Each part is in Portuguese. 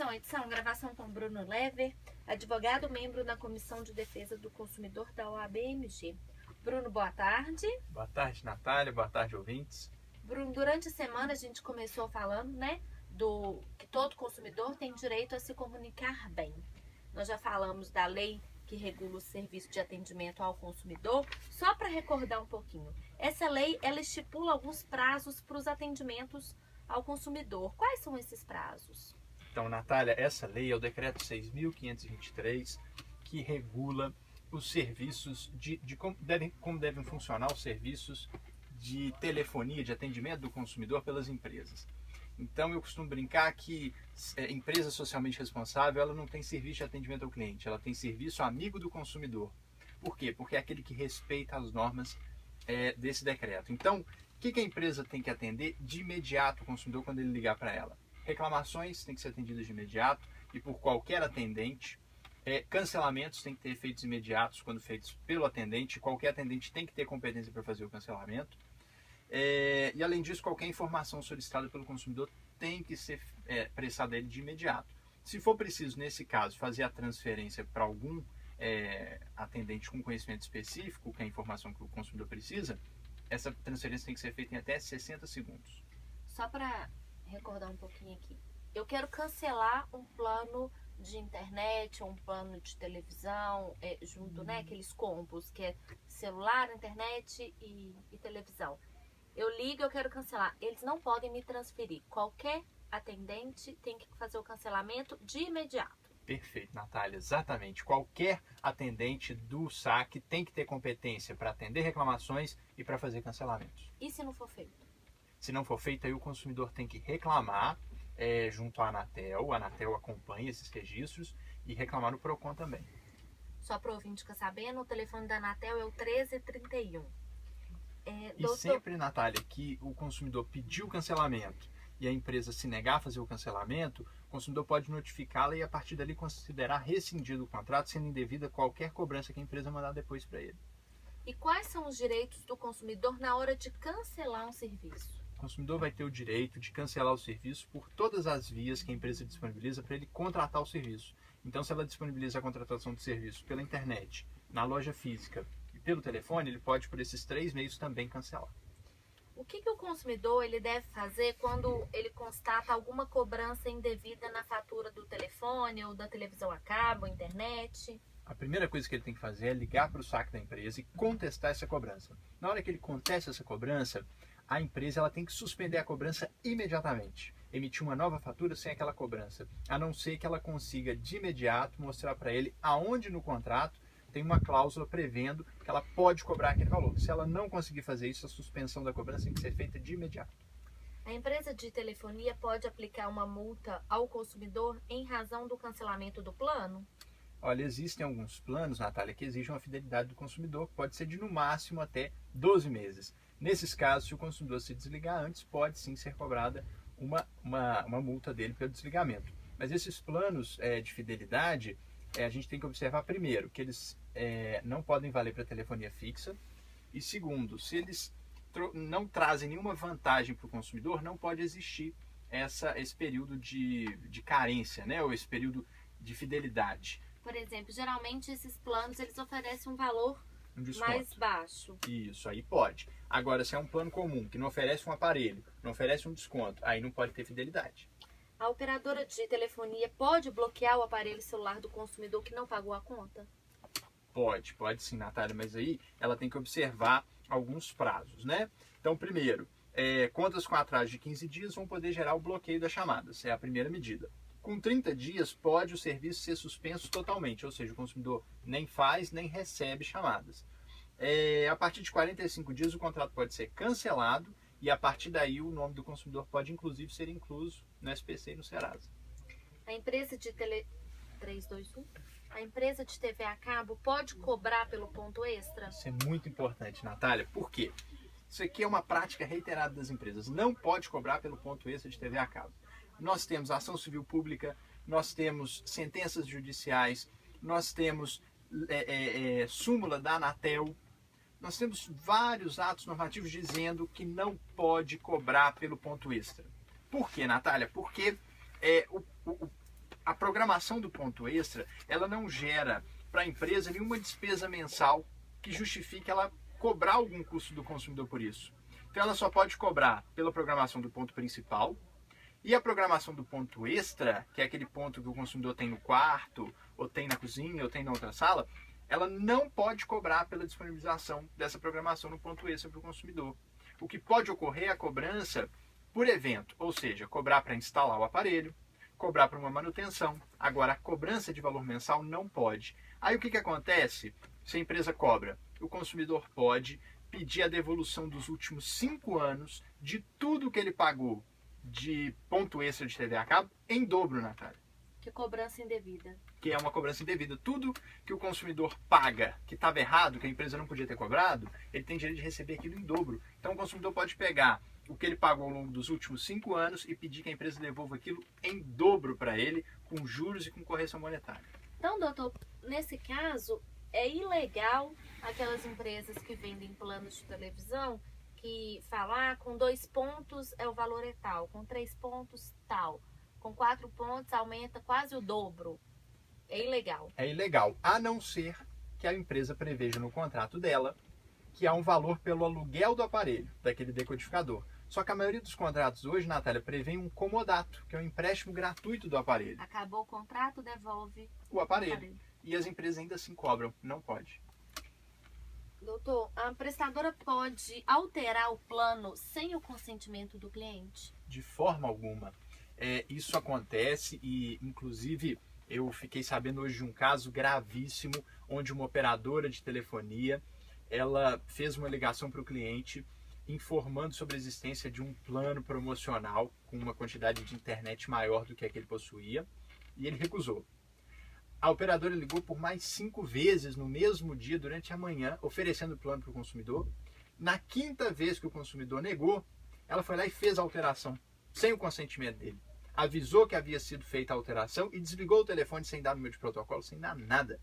Edição, gravação com Bruno Lever, advogado membro da Comissão de Defesa do Consumidor da OAB-MG. Bruno, boa tarde. Boa tarde, Natália. Boa tarde, ouvintes. Bruno, durante a semana a gente começou falando, do que todo consumidor tem direito a se comunicar bem. Nós já falamos da lei que regula o serviço de atendimento ao consumidor. Só para recordar um pouquinho, essa lei, ela estipula alguns prazos para os atendimentos ao consumidor. Quais são esses prazos? Então, Natália, essa lei é o Decreto 6.523, que regula os serviços como devem funcionar os serviços de telefonia, de atendimento do consumidor pelas empresas. Então, eu costumo brincar que empresa socialmente responsável, ela não tem serviço de atendimento ao cliente, ela tem serviço amigo do consumidor. Por quê? Porque é aquele que respeita as normas desse decreto. Então, o que a empresa tem que atender de imediato o consumidor quando ele ligar para ela? Reclamações têm que ser atendidas de imediato e por qualquer atendente. Cancelamentos têm que ter efeitos imediatos quando feitos pelo atendente. Qualquer atendente tem que ter competência para fazer o cancelamento. E além disso, qualquer informação solicitada pelo consumidor tem que ser prestada a ele de imediato. Se for preciso, nesse caso, fazer a transferência para algum atendente com conhecimento específico, que é a informação que o consumidor precisa, essa transferência tem que ser feita em até 60 segundos. Só para recordar um pouquinho aqui. Eu quero cancelar um plano de internet, um plano de televisão, junto, aqueles combos, que é celular, internet e televisão. Eu ligo, eu quero cancelar. Eles não podem me transferir. Qualquer atendente tem que fazer o cancelamento de imediato. Perfeito, Natália. Exatamente. Qualquer atendente do saque tem que ter competência para atender reclamações e para fazer cancelamentos. E se não for feito? Se não for feito, aí o consumidor tem que reclamar junto à Anatel. A Anatel acompanha esses registros e reclamar no PROCON também. Só para o ouvinte ficar sabendo, o telefone da Anatel é o 1331. E sempre, Natália, que o consumidor pediu o cancelamento e a empresa se negar a fazer o cancelamento, o consumidor pode notificá-la e a partir dali considerar rescindido o contrato, sendo indevida qualquer cobrança que a empresa mandar depois para ele. E quais são os direitos do consumidor na hora de cancelar um serviço? O consumidor vai ter o direito de cancelar o serviço por todas as vias que a empresa disponibiliza para ele contratar o serviço. Então, se ela disponibiliza a contratação de serviço pela internet, na loja física e pelo telefone, ele pode, por esses 3 meios, também cancelar. O que o consumidor ele deve fazer quando ele constata alguma cobrança indevida na fatura do telefone ou da televisão a cabo, internet? A primeira coisa que ele tem que fazer é ligar para o saque da empresa e contestar essa cobrança. Na hora que ele contesta essa cobrança, a empresa ela tem que suspender a cobrança imediatamente, emitir uma nova fatura sem aquela cobrança, a não ser que ela consiga de imediato mostrar para ele aonde no contrato tem uma cláusula prevendo que ela pode cobrar aquele valor. Se ela não conseguir fazer isso, a suspensão da cobrança tem que ser feita de imediato. A empresa de telefonia pode aplicar uma multa ao consumidor em razão do cancelamento do plano? Olha, existem alguns planos, Natália, que exigem uma fidelidade do consumidor, que pode ser de no máximo até 12 meses. Nesses casos, se o consumidor se desligar antes, pode sim ser cobrada uma multa dele pelo desligamento. Mas esses planos de fidelidade, a gente tem que observar primeiro que eles não podem valer para telefonia fixa e segundo, se eles não trazem nenhuma vantagem para o consumidor, não pode existir esse período de carência, ou esse período de fidelidade. Por exemplo, geralmente esses planos eles oferecem um valor desconto mais baixo. Isso, aí pode. Agora, se é um plano comum que não oferece um aparelho, não oferece um desconto, aí não pode ter fidelidade. A operadora de telefonia pode bloquear o aparelho celular do consumidor que não pagou a conta? Pode sim, Natália, mas aí ela tem que observar alguns prazos, Então, primeiro, contas com atraso de 15 dias vão poder gerar o bloqueio das chamadas, é a primeira medida. Com 30 dias, pode o serviço ser suspenso totalmente, ou seja, o consumidor nem faz, nem recebe chamadas. A partir de 45 dias, o contrato pode ser cancelado e a partir daí o nome do consumidor pode inclusive ser incluso no SPC e no Serasa. A empresa de 321? A empresa de TV a cabo pode cobrar pelo ponto extra? Isso é muito importante, Natália. Por quê? Isso aqui é uma prática reiterada das empresas. Não pode cobrar pelo ponto extra de TV a cabo. Nós temos ação civil pública, nós temos sentenças judiciais, nós temos súmula da Anatel, nós temos vários atos normativos dizendo que não pode cobrar pelo ponto extra. Por quê, Natália? Porque programação do ponto extra, ela não gera para a empresa nenhuma despesa mensal que justifique ela cobrar algum custo do consumidor por isso. Então ela só pode cobrar pela programação do ponto principal, e a programação do ponto extra, que é aquele ponto que o consumidor tem no quarto, ou tem na cozinha, ou tem na outra sala, ela não pode cobrar pela disponibilização dessa programação no ponto extra para o consumidor. O que pode ocorrer é a cobrança por evento, ou seja, cobrar para instalar o aparelho, cobrar para uma manutenção. Agora, a cobrança de valor mensal não pode. Aí o que acontece se a empresa cobra? O consumidor pode pedir a devolução dos últimos 5 anos de tudo que ele pagou de ponto extra de TV a cabo em dobro, Natália. Que cobrança indevida. Que é uma cobrança indevida. Tudo que o consumidor paga, que estava errado, que a empresa não podia ter cobrado, ele tem direito de receber aquilo em dobro. Então o consumidor pode pegar o que ele pagou ao longo dos últimos 5 anos e pedir que a empresa devolva aquilo em dobro para ele, com juros e com correção monetária. Então, doutor, nesse caso, é ilegal aquelas empresas que vendem planos de televisão que falar com 2 pontos é o valor é tal, com 3 pontos tal, com 4 pontos aumenta quase o dobro. É ilegal. É ilegal, a não ser que a empresa preveja no contrato dela que há um valor pelo aluguel do aparelho, daquele decodificador. Só que a maioria dos contratos hoje, Natália, prevê um comodato, que é um empréstimo gratuito do aparelho. Acabou o contrato, devolve o aparelho. E as empresas ainda assim cobram, não pode. Doutor, a prestadora pode alterar o plano sem o consentimento do cliente? De forma alguma. Isso acontece e, inclusive, eu fiquei sabendo hoje de um caso gravíssimo onde uma operadora de telefonia ela fez uma ligação para o cliente informando sobre a existência de um plano promocional com uma quantidade de internet maior do que a que ele possuía e ele recusou. A operadora ligou por mais 5 vezes no mesmo dia, durante a manhã, oferecendo o plano para o consumidor. Na 5ª vez que o consumidor negou, ela foi lá e fez a alteração, sem o consentimento dele. Avisou que havia sido feita a alteração e desligou o telefone sem dar número de protocolo, sem dar nada.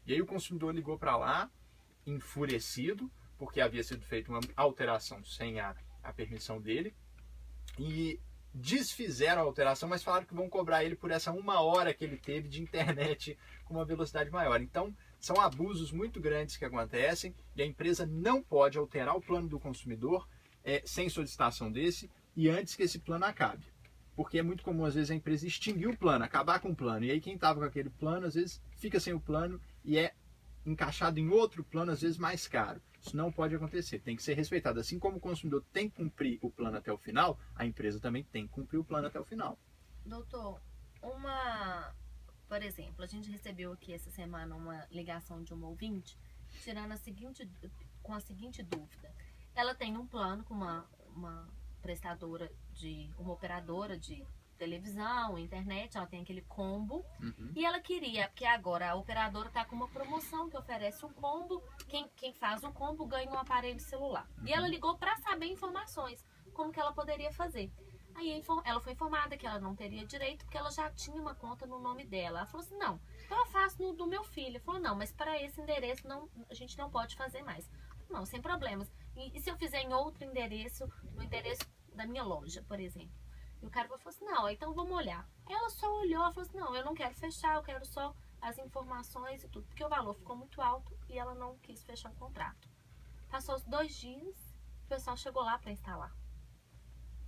E aí o consumidor ligou para lá, enfurecido, porque havia sido feita uma alteração sem a permissão dele. E desfizeram a alteração, mas falaram que vão cobrar ele por essa 1 hora que ele teve de internet com uma velocidade maior. Então, são abusos muito grandes que acontecem e a empresa não pode alterar o plano do consumidor sem solicitação desse e antes que esse plano acabe. Porque é muito comum, às vezes, a empresa extinguir o plano, acabar com o plano. E aí quem estava com aquele plano, às vezes, fica sem o plano e é encaixado em outro plano, às vezes, mais caro. Isso não pode acontecer, tem que ser respeitado. Assim como o consumidor tem que cumprir o plano até o final, a empresa também tem que cumprir o plano até o final. Doutor, por exemplo, a gente recebeu aqui essa semana uma ligação de uma ouvinte com a seguinte dúvida. Ela tem um plano com uma prestadora uma operadora de televisão, internet, ela tem aquele combo. E ela queria, porque agora a operadora está com uma promoção que oferece um combo, quem faz o combo ganha um aparelho celular. E ela ligou para saber informações, como que ela poderia fazer. Aí ela foi informada que ela não teria direito, porque ela já tinha uma conta no nome dela. Ela falou assim, não, então eu faço do meu filho. Ela falou, não, mas para esse endereço a gente não pode fazer mais. Não, sem problemas. E se eu fizer em outro endereço, no endereço da minha loja, por exemplo? E o cara falou assim, não, então vamos olhar. Ela só olhou e falou assim, não, eu não quero fechar, eu quero só as informações e tudo. Porque o valor ficou muito alto e ela não quis fechar o contrato. Passou os 2 dias, o pessoal chegou lá para instalar.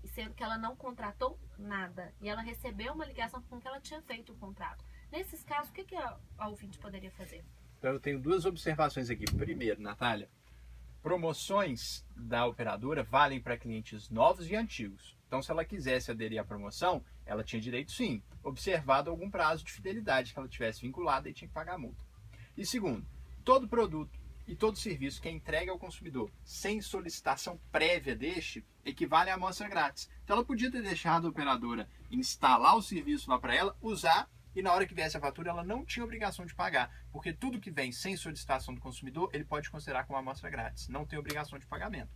E sendo que ela não contratou nada. E ela recebeu uma ligação com que ela tinha feito o contrato. Nesses casos, o que a ouvinte poderia fazer? Então eu tenho 2 observações aqui. Primeiro, Natália, promoções da operadora valem para clientes novos e antigos. Então, se ela quisesse aderir à promoção, ela tinha direito, sim, observado algum prazo de fidelidade que ela tivesse vinculada e tinha que pagar a multa. E segundo, todo produto e todo serviço que é entregue ao consumidor sem solicitação prévia deste equivale à amostra grátis. Então, ela podia ter deixado a operadora instalar o serviço lá para ela, usar, e na hora que viesse a fatura ela não tinha obrigação de pagar, porque tudo que vem sem solicitação do consumidor, ele pode considerar como amostra grátis, não tem obrigação de pagamento.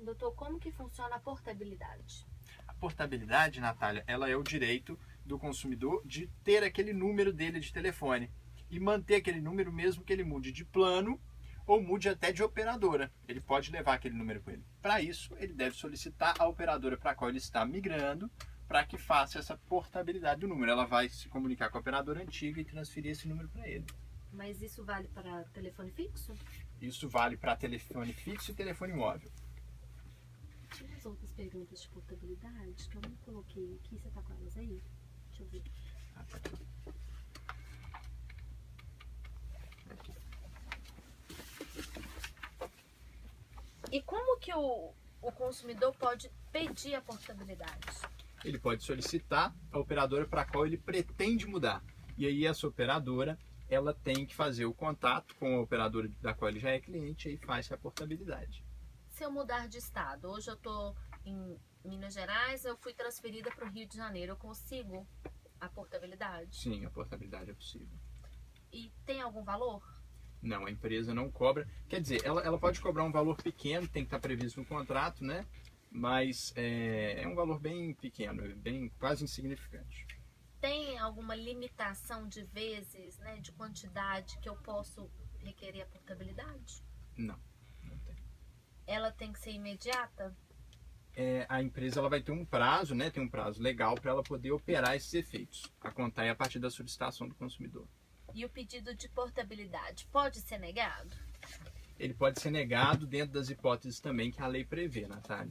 Doutor, como que funciona a portabilidade? A portabilidade, Natália, ela é o direito do consumidor de ter aquele número dele de telefone e manter aquele número mesmo que ele mude de plano ou mude até de operadora. Ele pode levar aquele número com ele. Para isso, ele deve solicitar a operadora para a qual ele está migrando para que faça essa portabilidade do número. Ela vai se comunicar com a operadora antiga e transferir esse número para ele. Mas isso vale para telefone fixo? Isso vale para telefone fixo e telefone móvel. Tem umas outras perguntas de portabilidade que eu não coloquei aqui. Você tá com elas aí? Deixa eu ver. E como que o consumidor pode pedir a portabilidade? Ele pode solicitar a operadora para a qual ele pretende mudar. E aí essa operadora, ela tem que fazer o contato com a operadora da qual ele já é cliente e aí faz a portabilidade. Se eu mudar de estado, hoje eu estou em Minas Gerais, eu fui transferida para o Rio de Janeiro, eu consigo a portabilidade? Sim, a portabilidade é possível. E tem algum valor? Não, a empresa não cobra. Quer dizer, ela pode cobrar um valor pequeno, tem que estar previsto no contrato, né? Mas é um valor bem pequeno, bem quase insignificante. Tem alguma limitação de vezes, né, de quantidade que eu posso requerer a portabilidade? Não, não tem. Ela tem que ser imediata? A empresa ela vai ter um prazo, né? Tem um prazo legal para ela poder operar esses efeitos, a contar é a partir da solicitação do consumidor. E o pedido de portabilidade pode ser negado? Ele pode ser negado dentro das hipóteses também que a lei prevê, Natália.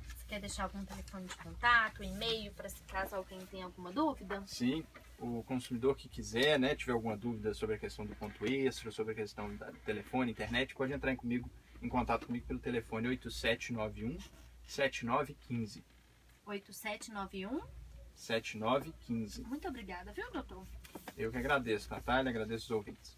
Você quer deixar algum telefone de contato, e-mail, para se caso alguém tenha alguma dúvida? Sim, o consumidor que quiser, né, tiver alguma dúvida sobre a questão do ponto extra, sobre a questão do telefone, internet, pode entrar em contato comigo pelo telefone 8791-7915. 8791? 7915. Muito obrigada, viu, doutor? Eu que agradeço, Natália, agradeço os ouvintes.